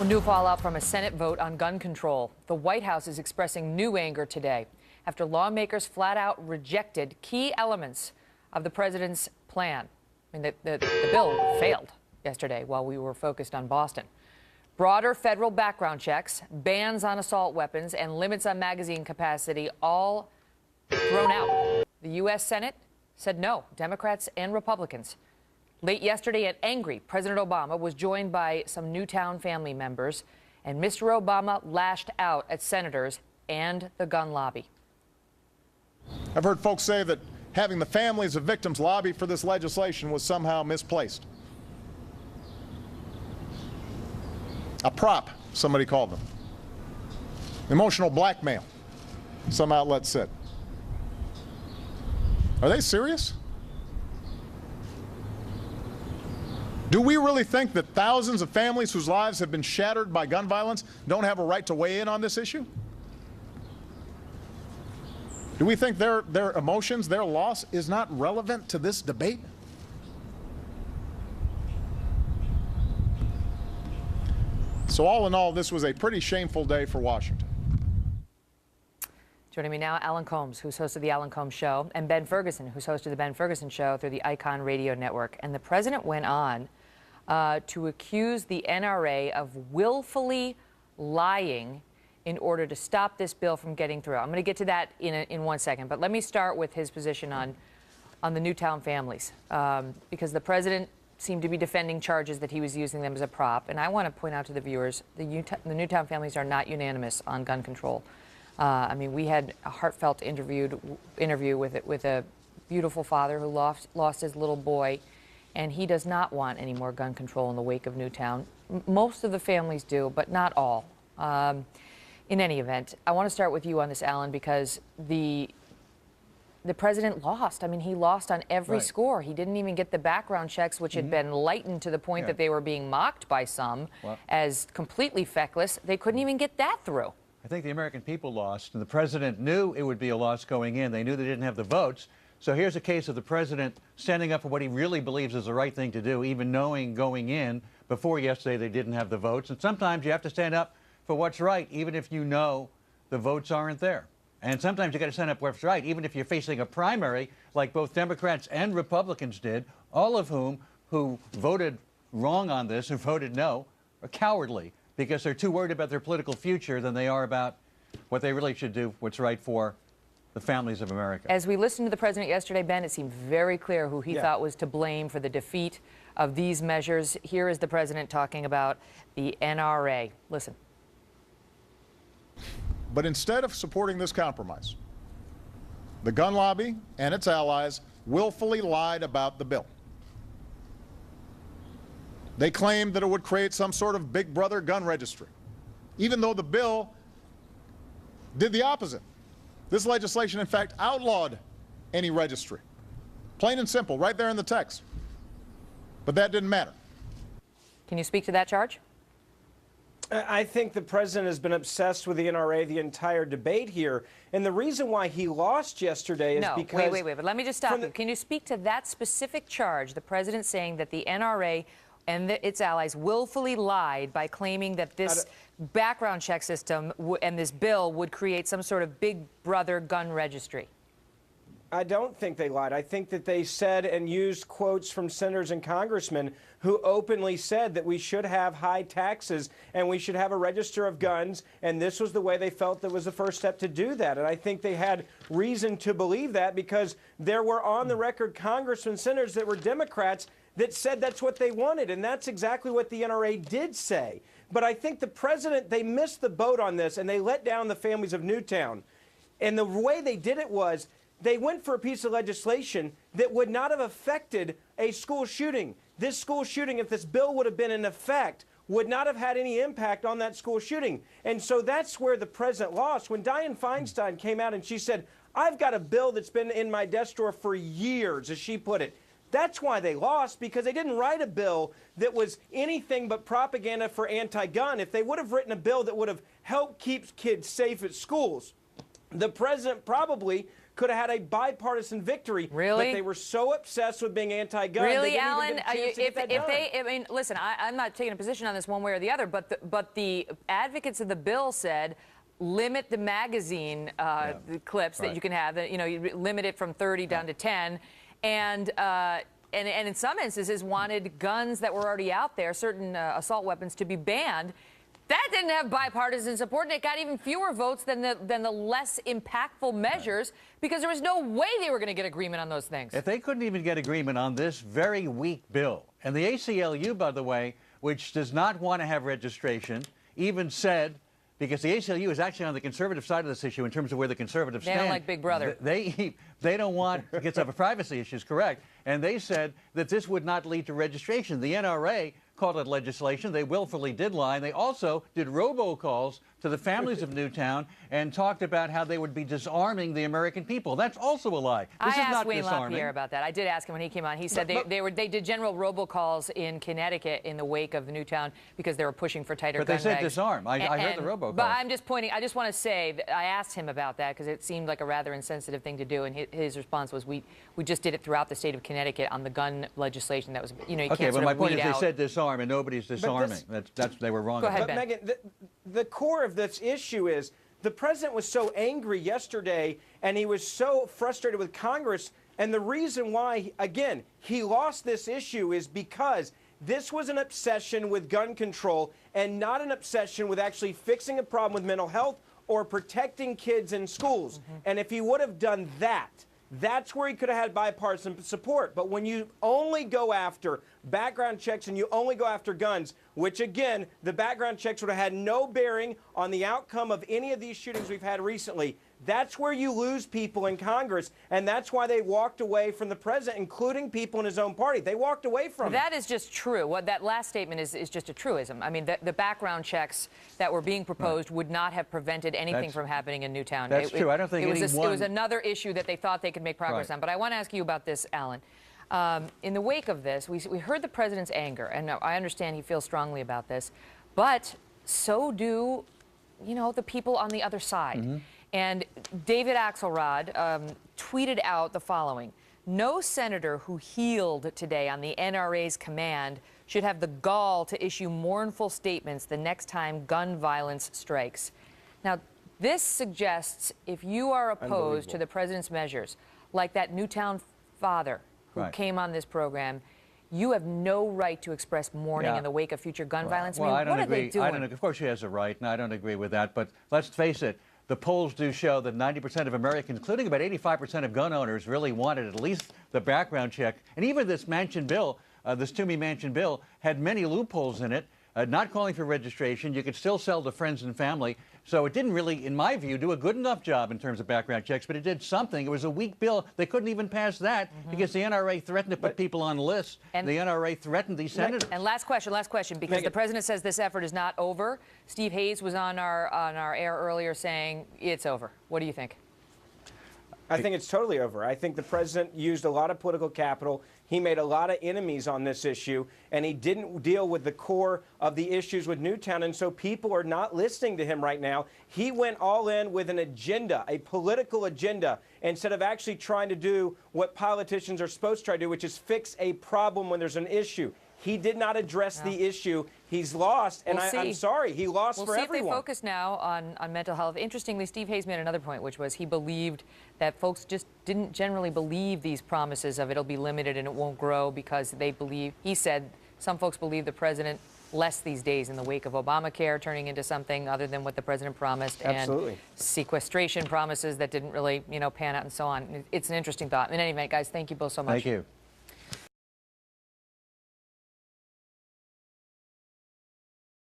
Well, new fallout from a Senate vote on gun control. The White House is expressing new anger today after lawmakers flat out rejected key elements of the president's plan. I mean, the bill failed yesterday while we were focused on Boston. Broader federal background checks, bans on assault weapons, and limits on magazine capacity all thrown out. The U.S. Senate said no, Democrats and Republicans. Late yesterday, an angry President Obama was joined by some Newtown family members, and Mr. Obama lashed out at senators and the gun lobby. I've heard folks say that having the families of victims lobby for this legislation was somehow misplaced. A prop, somebody called them. Emotional blackmail, some outlets said. Are they serious? Do we really think that thousands of families whose lives have been shattered by gun violence don't have a right to weigh in on this issue? Do we think their emotions, their loss, is not relevant to this debate? So all in all, this was a pretty shameful day for Washington. Joining me now, Alan Colmes, who's hosted the Alan Colmes Show, and Ben Ferguson, who's hosted the Ben Ferguson Show through the Icon Radio Network. And the president went on to accuse the NRA of willfully lying in order to stop this bill from getting through. I'm going to get to that in 1 second, but let me start with his position on the Newtown families, because the president seemed to be defending charges that he was using them as a prop. And I want to point out to the viewers, the Newtown families are not unanimous on gun control. I mean, we had a heartfelt interview with a beautiful father who lost his little boy, and he does not want any more gun control in the wake of Newtown. Most of the families do, but not all. In any event, I want to start with you on this, Alan, because the president lost. I mean, he lost on every score. He didn't even get the background checks, which had been lightened to the point that they were being mocked by some as completely feckless. They couldn't even get that through. I think the American people lost, and the president knew it would be a loss going in. They knew they didn't have the votes. So here's a case of the president standing up for what he really believes is the right thing to do, even knowing going in before yesterday they didn't have the votes. And sometimes you have to stand up for what's right, even if you know the votes aren't there. And sometimes you got to stand up for what's right, even if you're facing a primary like both Democrats and Republicans did, all of whom who voted wrong on this, who voted no, are cowardly, because they're too worried about their political future than they are about what they really should do, what's right for the families of America. As we listened to the president yesterday, Ben, it seemed very clear who he thought was to blame for the defeat of these measures. Here is the president talking about the NRA. Listen. But instead of supporting this compromise, the gun lobby and its allies willfully lied about the bill. They claimed that it would create some sort of big brother gun registry, even though the bill did the opposite. This legislation, in fact, outlawed any registry. Plain and simple, right there in the text. But that didn't matter. Can you speak to that charge? I think the president has been obsessed with the NRA the entire debate here. And the reason why he lost yesterday is because... Wait, but let me just stop you. Can you speak to that specific charge, the president saying that the NRA and its allies willfully lied by claiming that this background check system and this bill would create some sort of big brother gun registry? I don't think they lied. I think that they said and used quotes from senators and congressmen who openly said that we should have high taxes and we should have a register of guns, and this was the way they felt that was the first step to do that. And I think they had reason to believe that because there were on-the-record congressmen, senators that were Democrats that said that's what they wanted, and that's exactly what the NRA did say. But I think the president, they missed the boat on this, and they let down the families of Newtown. And the way they did it was they went for a piece of legislation that would not have affected a school shooting. This school shooting, if this bill would have been in effect, would not have had any impact on that school shooting. And so that's where the president lost. When Dianne Feinstein came out and she said, I've got a bill that's been in my desk drawer for years, as she put it. That's why they lost, because they didn't write a bill that was anything but propaganda for anti-gun. If they would have written a bill that would have helped keep kids safe at schools, the president probably could have had a bipartisan victory. Really? But they were so obsessed with being anti-gun. Really, they didn't Alan? even get a chance to get that done. I mean, listen, I'm not taking a position on this one way or the other, but the advocates of the bill said limit the magazine the clips that you can have. You know, you limit it from 30 down to 10, and in some instances wanted guns that were already out there, certain assault weapons, to be banned. That didn't have bipartisan support, and it got even fewer votes than the less impactful measures, because there was no way they were going to get agreement on those things. If they couldn't even get agreement on this very weak bill, and the ACLU, by the way, which does not want to have registration, even said, because the ACLU is actually on the conservative side of this issue in terms of where the conservatives stand. They don't like Big Brother. They don't want to get some privacy issues, correct. And they said that this would not lead to registration. The NRA called it legislation. They willfully did lie. And they also did robocalls to the families of Newtown and talked about how they would be disarming the American people. That's also a lie. This is not Wayne disarming. LaPierre about that. I did ask him when he came on. He said they did general robocalls in Connecticut in the wake of the Newtown because they were pushing for tighter gun regs. But they said disarm. I heard the robocall. But I'm just pointing. I just want to say that I asked him about that because it seemed like a rather insensitive thing to do, and his response was, "We just did it throughout the state of Connecticut on the gun legislation that was, you know, you okay, can't but sort my of point weed is they out." said disarm, and nobody's disarming. They were wrong. Go ahead, But Ben. Megan, the core of this issue is the president was so angry yesterday, and he was so frustrated with Congress. And the reason why, again, he lost this issue is because this was an obsession with gun control and not an obsession with actually fixing a problem with mental health or protecting kids in schools. And if he would have done that, that's where he could have had bipartisan support. But when you only go after background checks and you only go after guns, which, again, the background checks would have had no bearing on the outcome of any of these shootings we've had recently, that's where you lose people in Congress, and that's why they walked away from the president, including people in his own party. They walked away from him. That is just true. What that last statement is just a truism. I mean, the background checks that were being proposed would not have prevented anything from happening in Newtown. That's true. I don't think it was another issue that they thought they could make progress on. But I want to ask you about this, Alan. In the wake of this, we heard the president's anger, and I understand he feels strongly about this, but so do, you know, the people on the other side. And David Axelrod tweeted out the following: "No senator who healed today on the NRA's command should have the gall to issue mournful statements the next time gun violence strikes." Now, this suggests if you are opposed to the president's measures, like that Newtown father who came on this program, you have no right to express mourning in the wake of future gun violence. Well, I I mean, don't agree. Of course, she has a right, and I don't agree with that. But let's face it. The polls do show that 90% of Americans, including about 85% of gun owners, really wanted at least the background check. And even this Manchin bill, this Toomey Manchin bill, had many loopholes in it, not calling for registration. You could still sell to friends and family. So it didn't really, in my view, do a good enough job in terms of background checks, but it did something. It was a weak bill. They couldn't even pass that because the NRA threatened to put people on lists. And the NRA threatened these senators. And last question, because the president says this effort is not over. Steve Hayes was on our air earlier saying it's over. What do you think? I think it's totally over. I think the president used a lot of political capital. He made a lot of enemies on this issue, and he didn't deal with the core of the issues with Newtown, and so people are not listening to him right now. He went all in with an agenda, a political agenda, instead of actually trying to do what politicians are supposed to try to do, which is fix a problem when there's an issue. He did not address the issue. He's lost, and I'm sorry, he lost for everyone. We'll see if they focus now on mental health. Interestingly, Steve Hayes made another point, which was he believed that folks just didn't generally believe these promises of it'll be limited and it won't grow because they believe, he said, some folks believe the president less these days in the wake of Obamacare turning into something other than what the president promised. Absolutely. And sequestration promises that didn't really, pan out and so on. It's an interesting thought. In any event, guys, thank you both so much. Thank you.